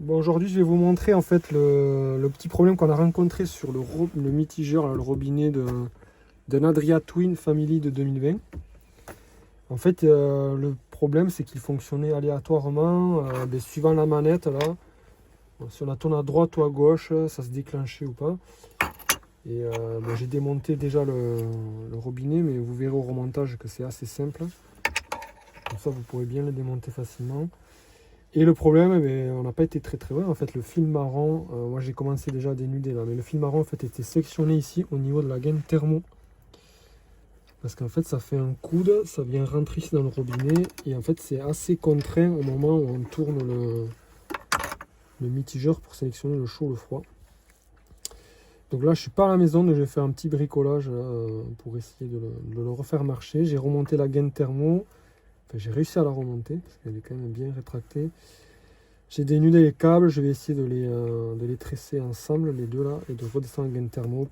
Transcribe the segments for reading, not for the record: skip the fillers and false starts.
Bon, aujourd'hui, je vais vous montrer en fait le petit problème qu'on a rencontré sur le mitigeur, là, le robinet d'un Adria Twin Family de 2020. En fait, le problème, c'est qu'il fonctionnait aléatoirement, suivant la manette. Là, si on la tourne à droite ou à gauche, ça se déclenchait ou pas. Et j'ai démonté déjà le robinet, mais vous verrez au remontage que c'est assez simple. Comme ça, vous pourrez bien le démonter facilement. Et le problème, on n'a pas été très loin. En fait, le fil marron, moi j'ai commencé déjà à dénuder là, mais le fil marron en fait était sectionné ici au niveau de la gaine thermo. Parce qu'en fait, ça fait un coude, ça vient rentrer ici dans le robinet. Et en fait, c'est assez contraint au moment où on tourne le mitigeur pour sélectionner le chaud ou le froid. Donc là, je suis pas à la maison, donc je vais faire un petit bricolage pour essayer de le refaire marcher. J'ai remonté la gaine thermo. Enfin, j'ai réussi à la remonter parce qu'elle est quand même bien rétractée. J'ai dénudé les câbles, je vais essayer de les tresser ensemble, les deux là, et de redescendre la gaine thermo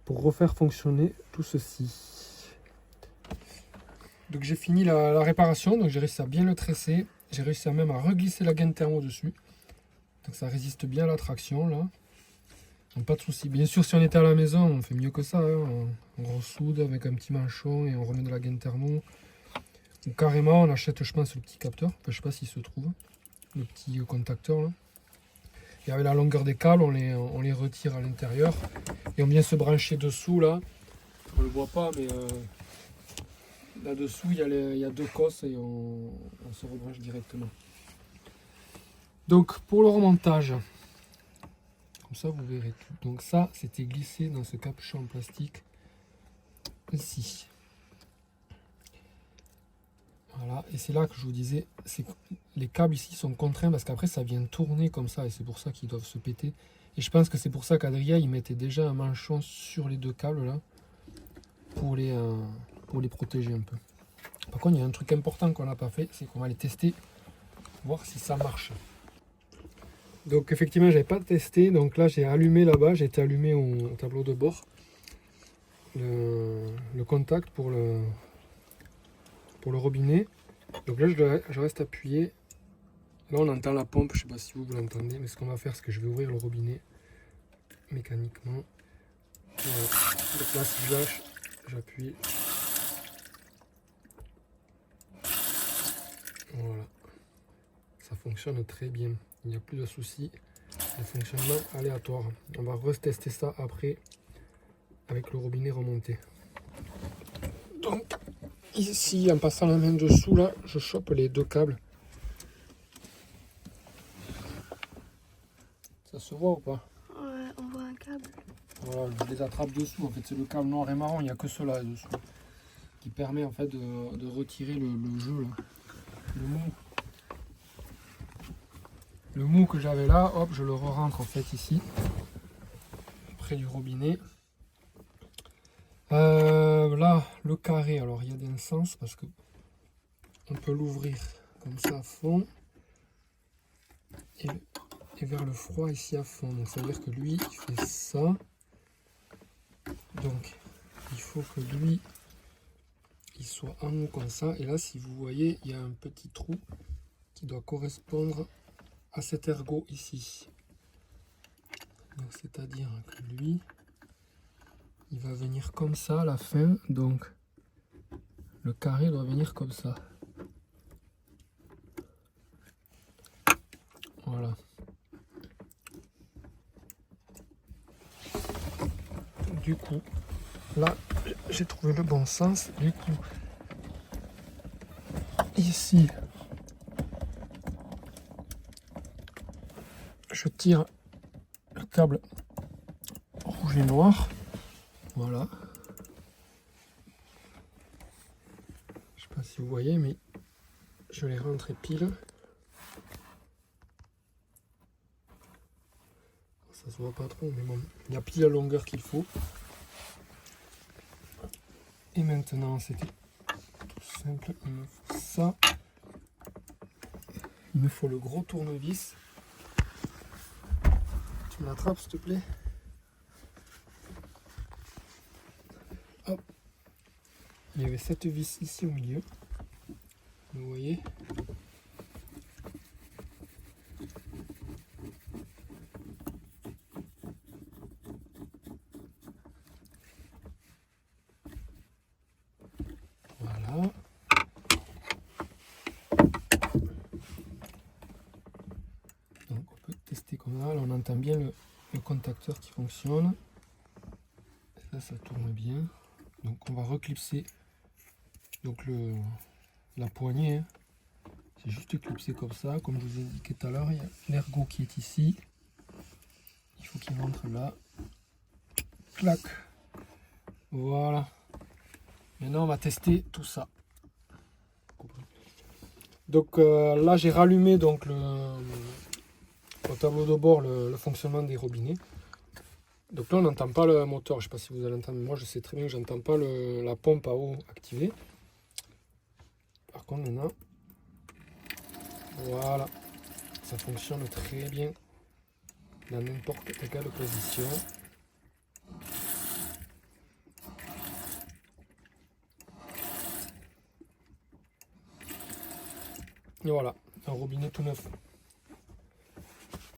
pour refaire fonctionner tout ceci. Donc j'ai fini la réparation, donc j'ai réussi à bien le tresser. J'ai réussi à même à reglisser la gaine thermo dessus. Donc ça résiste bien à la traction là. Donc pas de souci. Bien sûr, si on était à la maison, on fait mieux que ça. Hein. On ressoude avec un petit manchon et on remet de la gaine thermo. Ou carrément, on achète, je pense, le petit capteur. Enfin, je sais pas s'il se trouve. Le petit contacteur là. Et avec la longueur des câbles, on les retire à l'intérieur et on vient se brancher dessous là. On le voit pas, mais là dessous il y a deux cosses et on se rebranche directement. Donc pour le remontage, comme ça vous verrez tout. Donc ça c'était glissé dans ce capuchon en plastique ici. Voilà, et c'est là que je vous disais, les câbles ici sont contraints parce qu'après ça vient tourner comme ça et c'est pour ça qu'ils doivent se péter. Et je pense que c'est pour ça qu'Adria il mettait déjà un manchon sur les deux câbles là pour les protéger un peu. Par contre il y a un truc important qu'on n'a pas fait, c'est qu'on va les tester, voir si ça marche. Donc effectivement j'avais pas testé, donc là j'ai allumé là-bas, j'ai été allumé au tableau de bord le contact pour le robinet. Donc là je reste appuyé. Là on entend la pompe, je sais pas si vous l'entendez, mais ce qu'on va faire c'est que je vais ouvrir le robinet mécaniquement. Voilà. Donc là si je lâche, j'appuie. Voilà. Ça fonctionne très bien. Il n'y a plus de soucis de fonctionnement aléatoire. On va retester ça après avec le robinet remonté. Donc ici en passant la main dessous là, je chope les deux câbles. Ça se voit ou pas? Ouais, on voit un câble. Voilà, je les attrape dessous. En fait, c'est le câble noir et marron. Il n'y a que cela dessous qui permet en fait de retirer le jeu là. Le mou que j'avais là, hop, je le re-rentre en fait ici, près du robinet. Là, le carré, alors il y a un sens parce que on peut l'ouvrir comme ça à fond et vers le froid ici à fond. Donc ça veut dire que lui, il fait ça. Donc il faut que lui, il soit en haut comme ça. Et là, si vous voyez, il y a un petit trou qui doit correspondre à cet ergot ici. Donc c'est-à-dire que lui, il va venir comme ça à la fin. Donc le carré doit venir comme ça. Voilà. Du coup, là, j'ai trouvé le bon sens. Du coup, ici, je tire le câble rouge et noir. Voilà. Je sais pas si vous voyez, mais je les rentre pile. Ça se voit pas trop, mais bon, il y a pile la longueur qu'il faut. Et maintenant, c'était tout simple. Il me faut ça. Il me faut le gros tournevis. Tu me l'attrapes, s'il te plaît? Hop. Il y avait cette vis ici au milieu. Vous voyez? Voilà, on entend bien le contacteur qui fonctionne. Ça tourne bien. Donc on va reclipser donc la poignée. Hein. C'est juste clipsé comme ça. Comme je vous ai indiqué tout à l'heure, il y a l'ergot qui est ici. Il faut qu'il rentre là. Clac. Voilà. Maintenant on va tester tout ça. Donc là j'ai rallumé donc au tableau de bord le fonctionnement des robinets. Donc là on n'entend pas le moteur, je ne sais pas si vous allez entendre, mais moi je sais très bien que j'entends pas la pompe à eau activée. Par contre maintenant, voilà, ça fonctionne très bien dans n'importe quelle position. Et voilà, un robinet tout neuf.